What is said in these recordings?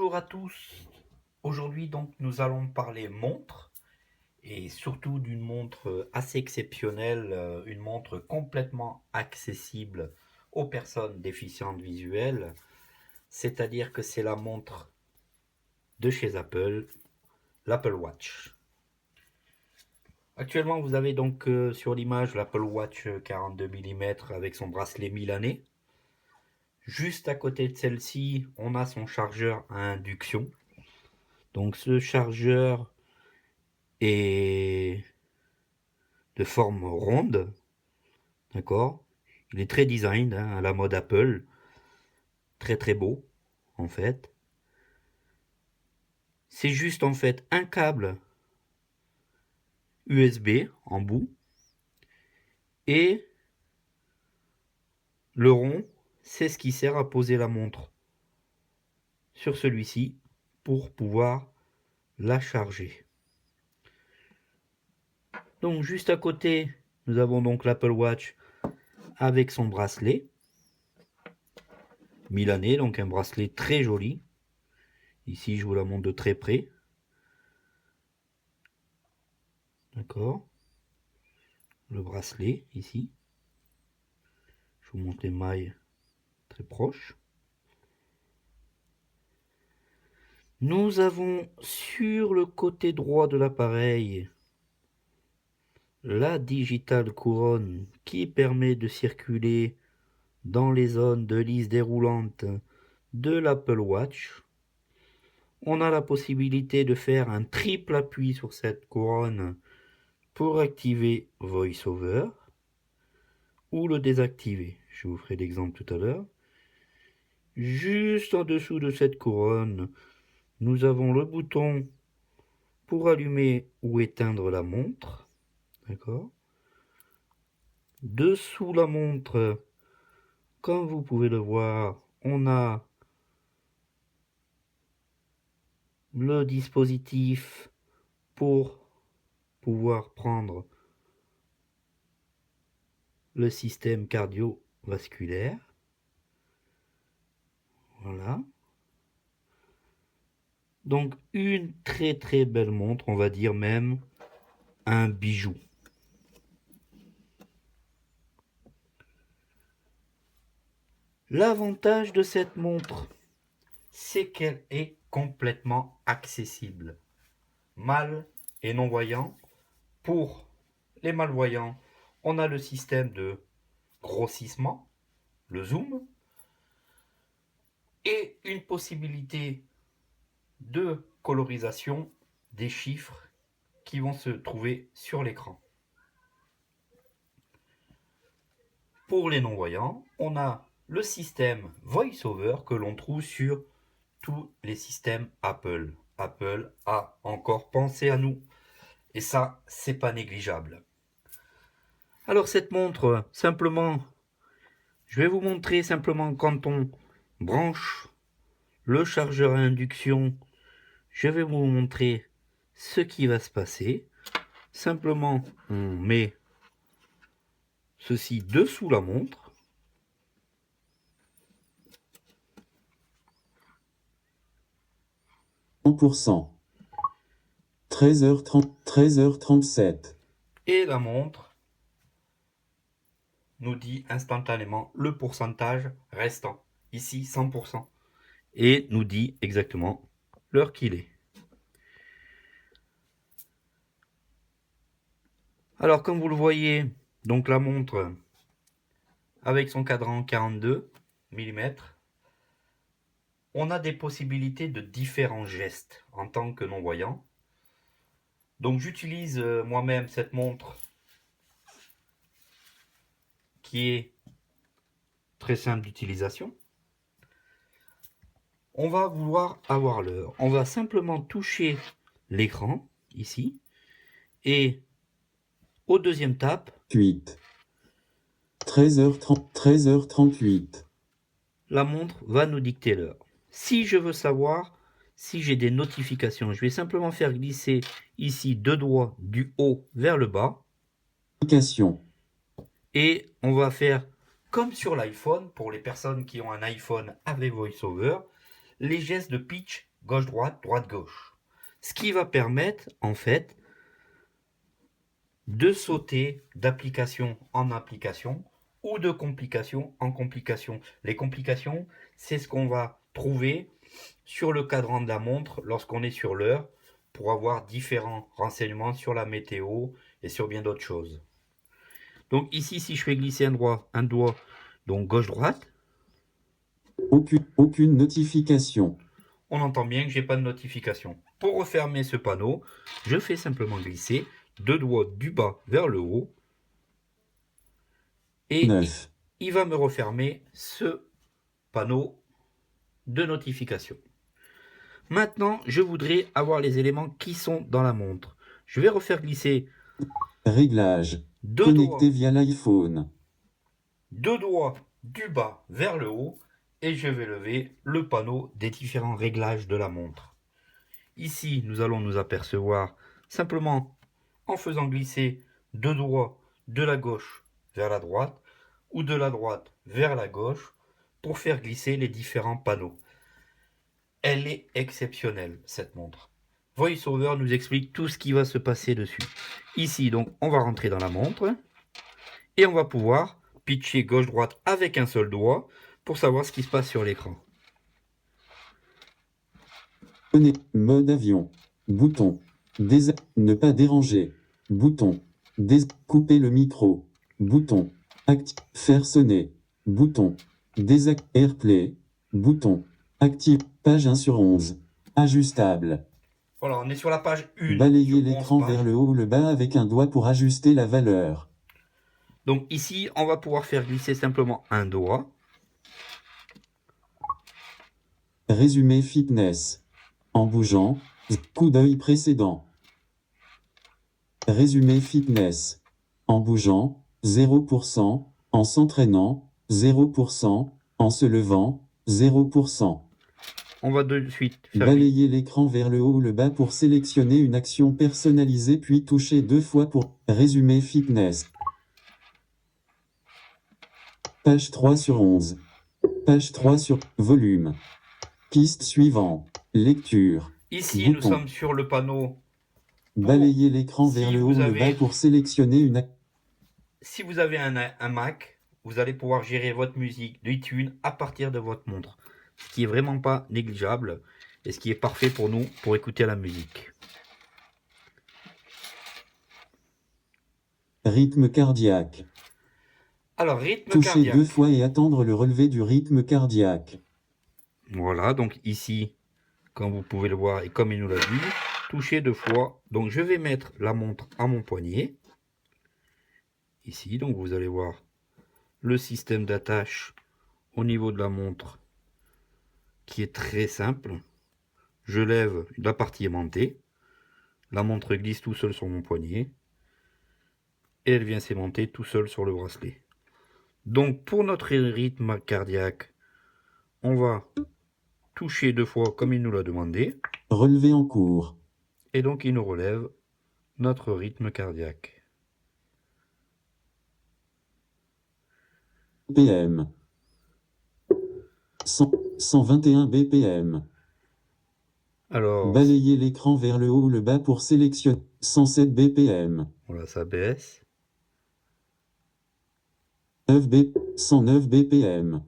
Bonjour à tous. Aujourd'hui donc nous allons parler montre et surtout d'une montre assez exceptionnelle, une montre complètement accessible aux personnes déficientes visuelles, c'est-à-dire que c'est la montre de chez Apple, l'Apple Watch. Actuellement vous avez donc sur l'image l'Apple Watch 42 mm avec son bracelet milanais. Juste à côté de celle-ci, on a son chargeur à induction. Donc ce chargeur est de forme ronde, d'accord. Il est très design, hein, à la mode Apple, très très beau en fait. C'est juste en fait un câble USB en bout et le rond, c'est ce qui sert à poser la montre sur celui-ci pour pouvoir la charger. Donc juste à côté, nous avons donc l'Apple Watch avec son bracelet milanais, donc un bracelet très joli. Ici, je vous la montre de très près. D'accord. Le bracelet, ici. Je vous montre les mailles très proches. Nous avons sur le côté droit de l'appareil la Digital Couronne qui permet de circuler dans les zones de lisse déroulante de l'Apple Watch. On a la possibilité de faire un triple appui sur cette couronne pour activer VoiceOver ou le désactiver. Je vous ferai l'exemple tout à l'heure. Juste en dessous de cette couronne, nous avons le bouton pour allumer ou éteindre la montre. D'accord. Dessous la montre, comme vous pouvez le voir, on a le dispositif pour pouvoir prendre le système cardiovasculaire. Voilà. Donc une très très belle montre, on va dire même un bijou. L'avantage de cette montre, c'est qu'elle est complètement accessible. Mal et non-voyants. Pour les malvoyants, on a le système de grossissement, le zoom, et une possibilité de colorisation des chiffres qui vont se trouver sur l'écran. Pour les non-voyants, on a le système VoiceOver que l'on trouve sur tous les systèmes Apple. Apple a encore pensé à nous. Et ça, c'est pas négligeable. Alors cette montre, simplement, je vais vous montrer simplement quand on branche le chargeur à induction, je vais vous montrer ce qui va se passer. Simplement, on met ceci dessous la montre. %. 13h30, 13h37. Et la montre nous dit instantanément le pourcentage restant. Ici, 100%. Et nous dit exactement l'heure qu'il est. Alors, comme vous le voyez, donc la montre avec son cadran 42 mm, on a des possibilités de différents gestes en tant que non-voyant. Donc j'utilise moi-même cette montre qui est très simple d'utilisation. On va vouloir avoir l'heure. On va simplement toucher l'écran ici et au deuxième tape, 8. 13h30, 13h38. la montre va nous dicter l'heure. Si je veux savoir si j'ai des notifications, je vais simplement faire glisser ici deux doigts du haut vers le bas. Application. Et on va faire comme sur l'iPhone, pour les personnes qui ont un iPhone avec VoiceOver, les gestes de pitch gauche-droite, droite-gauche. Ce qui va permettre, en fait, de sauter d'application en application ou de complication en complication. Les complications, c'est ce qu'on va trouver sur le cadran de la montre lorsqu'on est sur l'heure pour avoir différents renseignements sur la météo et sur bien d'autres choses. Donc ici, si je fais glisser un doigt, donc gauche-droite, Aucune notification. on entend bien que j'ai pas de notification. Pour refermer ce panneau, je fais simplement glisser deux doigts du bas vers le haut et 9. il va me refermer ce panneau de notification. Maintenant, je voudrais avoir les éléments qui sont dans la montre. Je vais refaire glisser Réglages. deux Connecté via l'iPhone. doigts du bas vers le haut et je vais lever le panneau des différents réglages de la montre. Ici, nous allons nous apercevoir simplement en faisant glisser deux doigts de la gauche vers la droite ou de la droite vers la gauche pour faire glisser les différents panneaux. Elle est exceptionnelle, cette montre. VoiceOver nous explique tout ce qui va se passer dessus. Ici, donc, on va rentrer dans la montre et on va pouvoir pitcher gauche-droite avec un seul doigt pour savoir ce qui se passe sur l'écran. Mode avion. Bouton. Ne pas déranger. Bouton. Couper le micro. Bouton. Faire sonner. Bouton. AirPlay. Bouton. Active. Page 1 sur 11. Ajustable. Voilà, on est sur la page 1. Balayer l'écran vers le haut ou le bas avec un doigt pour ajuster la valeur. Donc ici, on va pouvoir faire glisser simplement un doigt. Résumé fitness. En bougeant. Coup d'œil précédent. Résumé fitness. En bougeant. 0%. En s'entraînant. 0%. En se levant. 0%. On va de suite faire Balayer l'écran vers le haut ou le bas pour sélectionner une action personnalisée puis toucher 2 fois pour Résumé fitness. Page 3 sur 11. Page 3 sur Volume. Piste suivante. Lecture. Ici, Bouton. nous sommes sur le panneau. Balayer l'écran Si vers le haut vous ou le bas avez- pour sélectionner une action. Si vous avez un Mac, vous allez pouvoir gérer votre musique d'iTunes à partir de votre montre. Ce qui est vraiment pas négligeable et ce qui est parfait pour nous pour écouter la musique. Rythme cardiaque. Alors, rythme Toucher cardiaque. 2 fois et attendre le relevé du rythme cardiaque. Voilà, donc ici, comme vous pouvez le voir et comme il nous l'a dit, toucher 2 fois. Donc je vais mettre la montre à mon poignet. Ici, donc vous allez voir le système d'attache au niveau de la montre qui est très simple. Je lève la partie aimantée. La montre glisse tout seul sur mon poignet. Et elle vient s'aimanter tout seul sur le bracelet. Donc pour notre rythme cardiaque, on va toucher 2 fois comme il nous l'a demandé. Relevé en cours. Et donc il nous relève notre rythme cardiaque. BPM. 121 BPM. Alors, Balayer l'écran vers le haut ou le bas pour sélectionner 107 BPM. voilà, ça baisse. 109 BPM.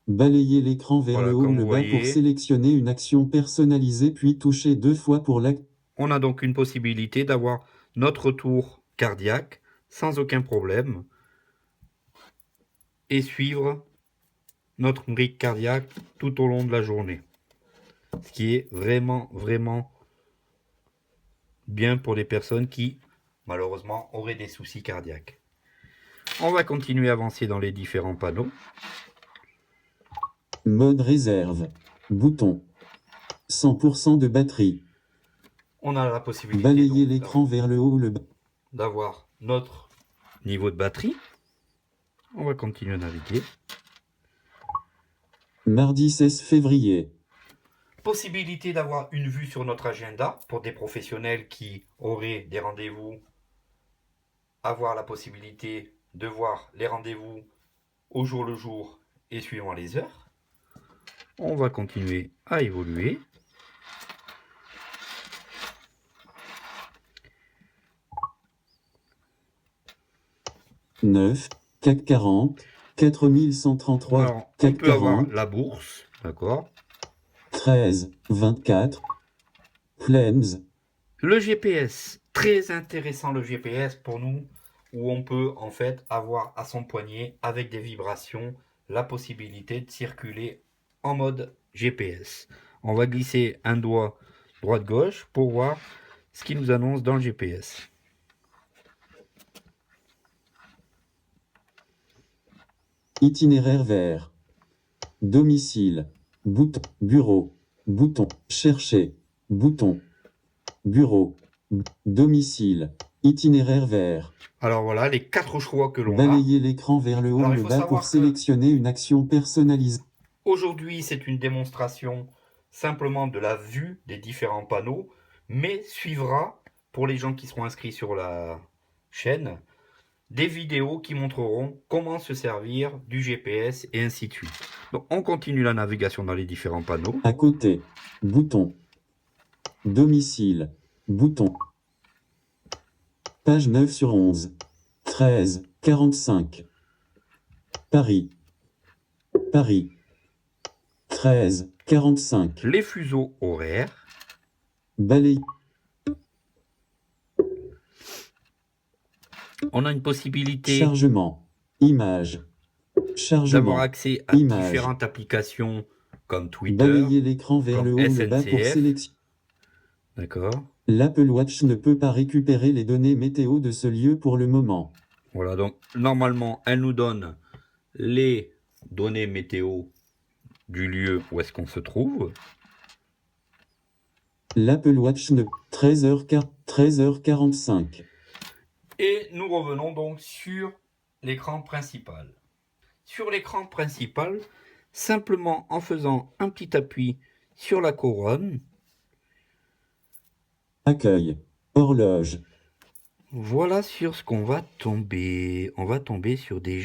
Balayer l'écran vers Voilà, le haut ou comme le vous bas voyez. pour sélectionner une action personnalisée puis toucher 2 fois pour la... On a donc une possibilité d'avoir notre tour cardiaque sans aucun problème et suivre notre rythme cardiaque tout au long de la journée. Ce qui est vraiment, vraiment bien pour les personnes qui, malheureusement, auraient des soucis cardiaques. On va continuer à avancer dans les différents panneaux. Mode réserve. Bouton. 100% de batterie. On a la possibilité Balayer donc l'écran vers le haut ou le bas. d'avoir notre niveau de batterie. On va continuer à naviguer. Mardi 16 février. Possibilité d'avoir une vue sur notre agenda pour des professionnels qui auraient des rendez-vous. Avoir la possibilité de voir les rendez-vous au jour le jour et suivant les heures. On va continuer à évoluer. « 9, CAC 40, 4133, Alors, on CAC peut avoir 40, la bourse, d'accord? 13, 24, Plains, Le GPS, très intéressant le GPS pour nous, où on peut en fait avoir à son poignet, avec des vibrations, la possibilité de circuler en mode GPS. On va glisser un doigt droite-gauche pour voir ce qui nous annonce dans le GPS. itinéraire vert, domicile, bouton, bureau, bouton, chercher, bouton, bureau, domicile, itinéraire vert. Alors voilà les 4 choix que l'on a. Balayer l'écran vers le haut Alors, ou il le faut bas savoir pour que sélectionner une action personnalisée. aujourd'hui, c'est une démonstration simplement de la vue des différents panneaux, mais suivra, pour les gens qui seront inscrits sur la chaîne, des vidéos qui montreront comment se servir du GPS et ainsi de suite. Donc, on continue la navigation dans les différents panneaux. À côté, bouton, domicile, bouton. Page 9 sur 11. 13, 45. Paris. Paris. 13, 45. Les fuseaux horaires. Balayer. On a une possibilité Chargement. Image. d'avoir Chargement. accès à Image. différentes applications comme Twitter, Balayer l'écran vers comme le haut ou le bas pour SNCF. sélectionner. D'accord. L'Apple Watch ne peut pas récupérer les données météo de ce lieu pour le moment. Voilà, donc normalement, elle nous donne les données météo du lieu où est-ce qu'on se trouve. L'Apple Watch ne... 13h45. Et nous revenons donc sur l'écran principal. Sur l'écran principal, simplement en faisant un petit appui sur la couronne, Accueil. Horloge. voilà sur ce qu'on va tomber. On va tomber sur un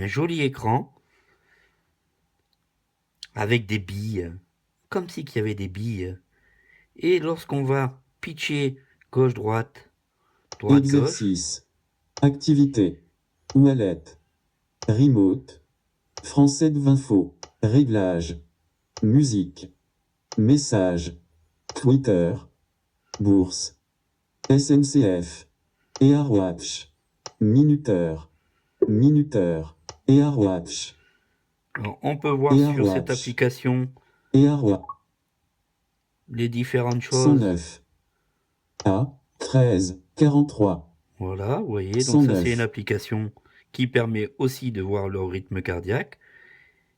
joli écran avec des billes, comme si qu'il y avait des billes. Et lorsqu'on va pitcher gauche-droite, droite-gauche, Exercice. Activité. Wallet. Remote. Français de Vinfo. Réglage. Musique. Message. Twitter. Bourse. SNCF. AirWatch. Minuteur. Minuteur. AirWatch. alors, on peut voir AirWatch. sur cette application AirWatch. les différentes choses. 109. A. 13. 43. Voilà, vous voyez, donc ça 109. c'est une application qui permet aussi de voir le rythme cardiaque.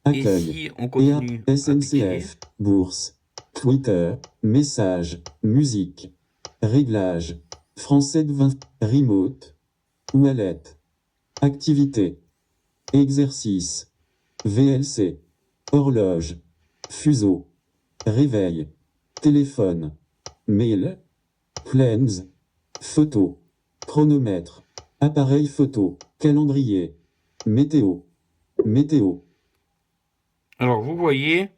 Et Accueil. si on continue à piquer, SNCF. Bourse. Twitter. Message. Musique. Réglage. Français de 20. Remote. Wallet. Activité. Exercice. VLC. Horloge. Fuseau. Réveil. Téléphone. Mail. Plans. Photo. Chronomètre. Appareil photo. Calendrier. Météo. Météo. alors vous voyez,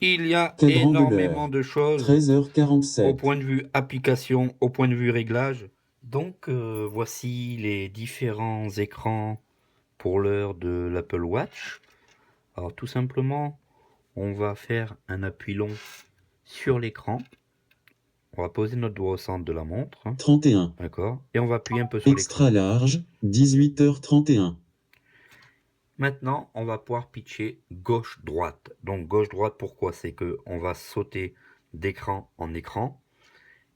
il y a Cadran de énormément l'heure. de choses au 13h47. point de vue application, au point de vue réglage. Donc voici les différents écrans pour l'heure de l'Apple Watch. Alors tout simplement, on va faire un appui long sur l'écran. On va poser notre doigt au centre de la montre, 31. d'accord? Et on va appuyer un peu sur l'écran. Extra large. 18h31. Maintenant, on va pouvoir pitcher gauche-droite. Donc gauche-droite, pourquoi? C'est que on va sauter d'écran en écran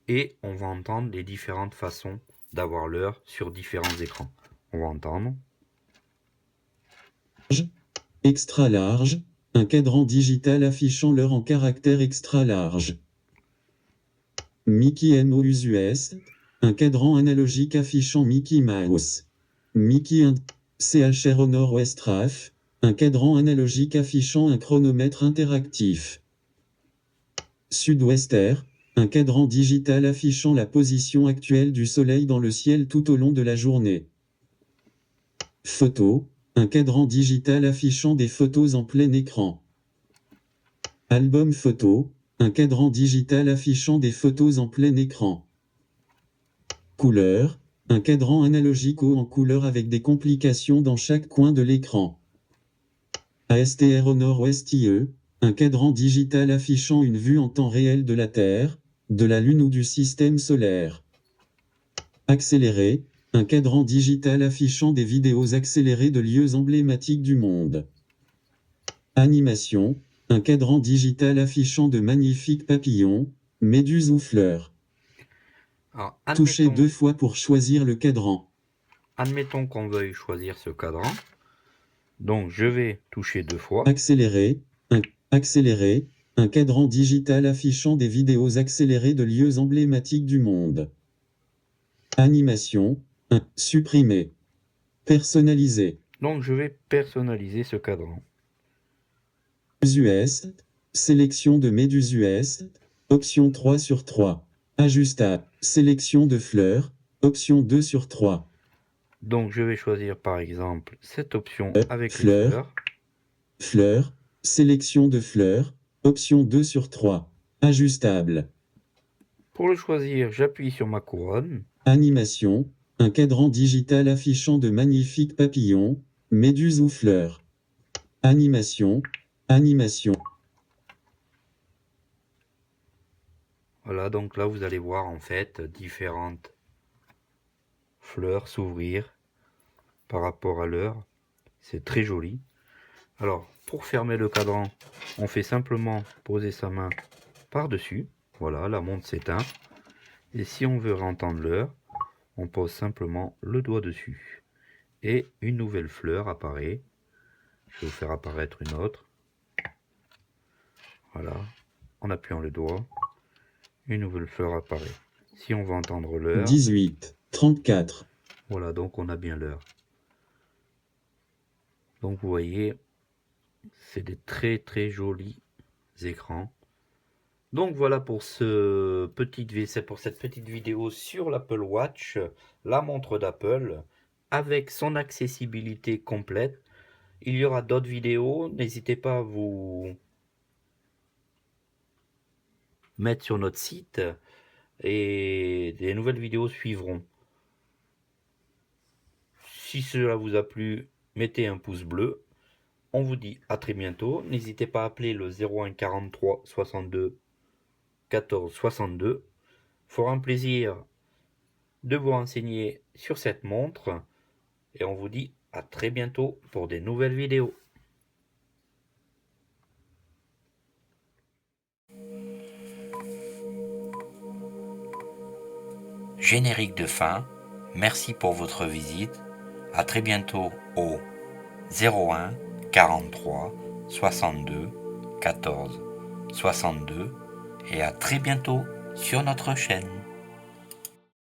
et on va entendre les différentes façons d'avoir l'heure sur différents écrans. On va entendre. Extra large. Un cadran digital affichant l'heure en caractère extra large. Mickey Mouse. Un cadran analogique affichant Mickey Mouse. Mickey CHR au Nord-Ouest RAF. Un cadran analogique affichant un chronomètre interactif. Sud-Ouest Air. Un cadran digital affichant la position actuelle du soleil dans le ciel tout au long de la journée. Photo. Un cadran digital affichant des photos en plein écran. Album photo, un cadran digital affichant des photos en plein écran. Couleur, un cadran analogique haut en couleur avec des complications dans chaque coin de l'écran. ASTR au nord-ouest IE, un cadran digital affichant une vue en temps réel de la Terre, de la Lune ou du système solaire. Accéléré, un cadran digital affichant des vidéos accélérées de lieux emblématiques du monde. Animation, un cadran digital affichant de magnifiques papillons, méduses ou fleurs. Alors, Touchez 2 fois pour choisir le cadran. admettons qu'on veuille choisir ce cadran. Donc, je vais toucher 2 fois. Accéléré, un cadran digital affichant des vidéos accélérées de lieux emblématiques du monde. Animation, supprimer. Personnaliser. Donc, je vais personnaliser ce cadran. US, sélection de méduses US, option 3 sur 3. Ajustable, sélection de fleurs, option 2 sur 3. Donc, je vais choisir par exemple cette option avec fleurs. les fleurs. Fleurs, sélection de fleurs, option 2 sur 3. Ajustable. Pour le choisir, j'appuie sur ma couronne. Animation, un cadran digital affichant de magnifiques papillons, méduses ou fleurs. Animation. Voilà, donc là vous allez voir en fait différentes fleurs s'ouvrir par rapport à l'heure. C'est très joli. Alors, pour fermer le cadran, on fait simplement poser sa main par-dessus. Voilà, la montre s'éteint. Et si on veut entendre l'heure, on pose simplement le doigt dessus. Et une nouvelle fleur apparaît. Je vais vous faire apparaître une autre. Voilà, en appuyant le doigt, une nouvelle fleur apparaît. Si on veut entendre l'heure... 18:34. Voilà, donc on a bien l'heure. Donc vous voyez, c'est des très très jolis écrans. Donc voilà pour cette petite vidéo sur l'Apple Watch, la montre d'Apple, avec son accessibilité complète. Il y aura d'autres vidéos, n'hésitez pas à vous mettre sur notre site et des nouvelles vidéos suivront. Si cela vous a plu, mettez un pouce bleu. On vous dit à très bientôt. N'hésitez pas à appeler le 01 43 62 14 62. Fera un plaisir de vous renseigner sur cette montre. Et on vous dit à très bientôt pour des nouvelles vidéos. Générique de fin. Merci pour votre visite. À très bientôt au 01 43 62 14 62 et à très bientôt sur notre chaîne.